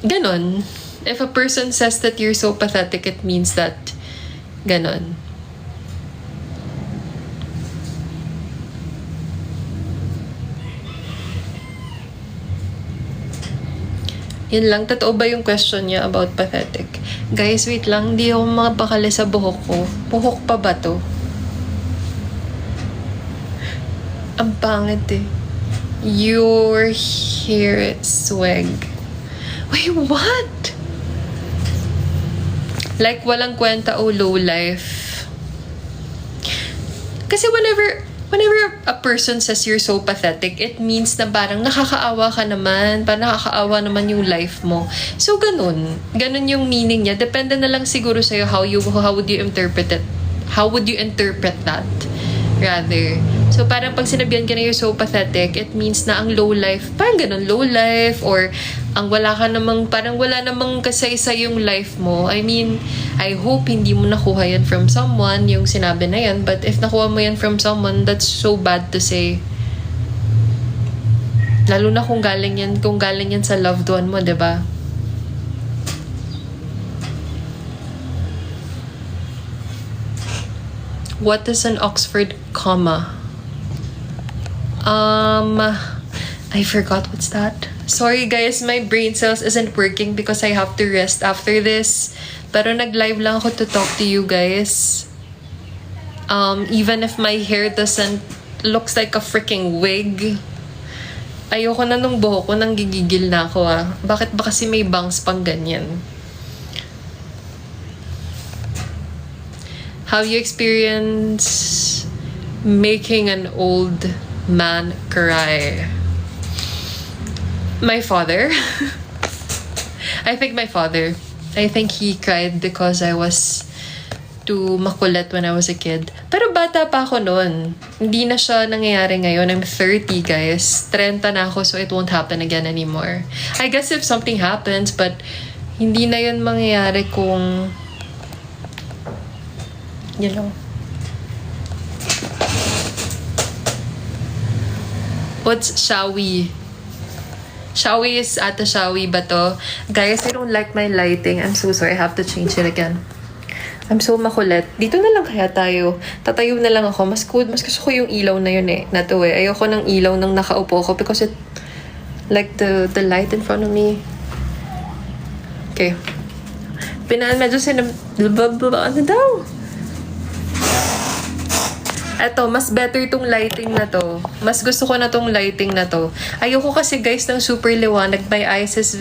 Ganon. If a person says that you're so pathetic, it means that ganon. Yun lang. Totoo ba yung question niya about pathetic? Guys, wait lang. Hindi ako makapakali sa buhok ko. Buhok pa ba to? Ang pangit eh. Your hair swag. Wait, what? Like, walang kwenta o low life. Kasi whenever a person says you're so pathetic, it means na parang nakakaawa ka naman, parang nakakaawa naman yung life mo. So, ganun. Ganun yung meaning niya. Depende na lang siguro sa'yo how would you interpret it? How would you interpret that? Rather. So, parang pag sinabihan ka na you're so pathetic, it means na ang low life, parang ganun, low life, or ang wala ka namang, parang wala namang kasay-say yung life mo. I mean, I hope hindi mo nakuha yan from someone, yung sinabi na yan. But if nakuha mo yan from someone, that's so bad to say. Lalo na kung galing yan sa loved one mo, diba? What is an Oxford comma? I forgot what's that. Sorry guys, my brain cells isn't working because I have to rest after this. Pero nag-live lang ako to talk to you guys. Even if my hair looks like a freaking wig. Ayoko na nung buhok ko, nang gigigil na ako ah. Bakit ba kasi may bangs pang ganyan? Have you experienced making an old man cry? My father. I think my father. I think he cried because I was too makulit when I was a kid. Pero bata pa ako noon. Hindi na siya nangyayari ngayon. I'm 30, guys. 30 na ako, so it won't happen again anymore. I guess if something happens, but hindi na yun mangyayari kung... You know. What's shawi? Shawi is ata shawi ba to? Guys, I don't like my lighting. I'm so sorry. I have to change it again. I'm so makulit. Dito na lang kaya tayo. Tatayo na lang ako. Mas gusto ko yung ilaw na yun eh. Na to eh. Ayoko ng ilaw nang nakaupo ko because it... Like the light in front of me. Okay. Medyo ano daw? Eto, mas better tong lighting na to. Mas gusto ko na tong lighting na to. Ayoko kasi guys ng super liwanag. My eyes is